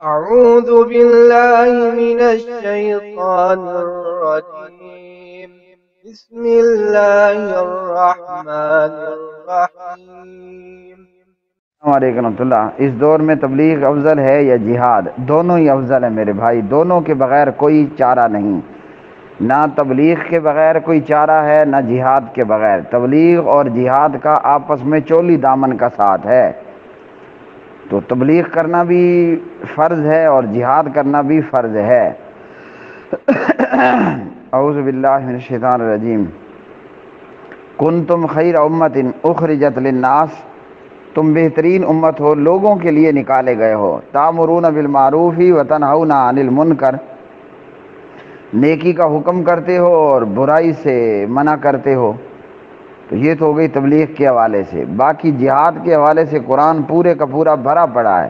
أعوذ بالله من الشيطان الرجيم. بسم الله الرحمن الرحيم. السلام علیکم ورحمۃ اللہ۔ اس دور میں تبلیغ افضل ہے یا جہاد؟ دونوں ہی افضل ہے میرے بھائی، دونوں کے بغیر کوئی چارہ نہیں۔ نہ تبلیغ کے بغیر کوئی چارہ ہے، نہ جہاد کے بغیر۔ تبلیغ اور جہاد کا آپس میں چولی دامن کا ساتھ ہے، تو تبلیغ کرنا بھی فرض ہے اور جہاد کرنا بھی فرض ہے۔ اعوذ باللہ من الشیطان الرجیم۔ کنتم خیر امت اخرجت للناس، تم بہترین امت ہو، لوگوں کے لیے نکالے گئے ہو۔ تامرون بالمعروف وتنہون عن المنکر، نیکی کا حکم کرتے ہو اور برائی سے منع کرتے ہو۔ تو یہ تو ہو گئی تبلیغ کے حوالے سے۔ باقی جہاد کے حوالے سے قرآن پورے کا پورا بھرا پڑا ہے۔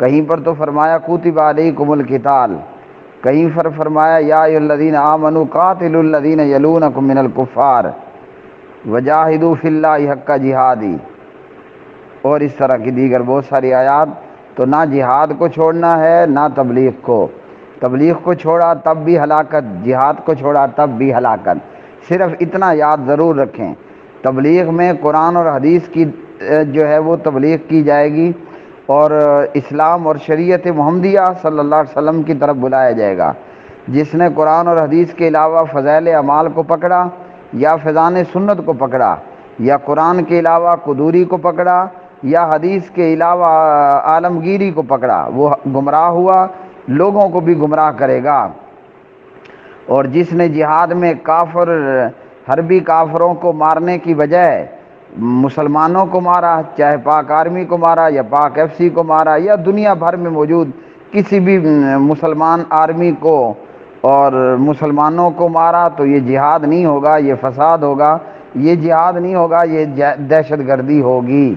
کہیں پر تو فرمایا کتب علیکم القتال، کہیں پر فرمایا یا ایھا الذین آمنوا قاتلوا الذین یلونکم من الکفار وجاہدوا فی اللہ حق جہادی، اور اس طرح کی دیگر بہت ساری آیات۔ تو نہ جہاد کو چھوڑنا ہے نہ تبلیغ کو۔ تبلیغ کو چھوڑا تب بھی ہلاکت، جہاد کو چھوڑا تب بھی ہلاکت۔ صرف اتنا یاد ضرور رکھیں، تبلیغ میں قرآن اور حدیث کی جو ہے وہ تبلیغ کی جائے گی، اور اسلام اور شریعت محمدیہ صلی اللہ علیہ وسلم کی طرف بلایا جائے گا۔ جس نے قرآن اور حدیث کے علاوہ فضائل اعمال کو پکڑا، یا فیضان سنت کو پکڑا، یا قرآن کے علاوہ قدوری کو پکڑا، یا حدیث کے علاوہ عالمگیری کو پکڑا، وہ گمراہ ہوا، لوگوں کو بھی گمراہ کرے گا۔ اور جس نے جہاد میں کافر حربی کافروں کو مارنے کی بجائے مسلمانوں کو مارا، چاہے پاک آرمی کو مارا یا پاک ایف سی کو مارا یا دنیا بھر میں موجود کسی بھی مسلمان آرمی کو اور مسلمانوں کو مارا، تو یہ جہاد نہیں ہوگا، یہ فساد ہوگا، یہ جہاد نہیں ہوگا، یہ دہشت گردی ہوگی۔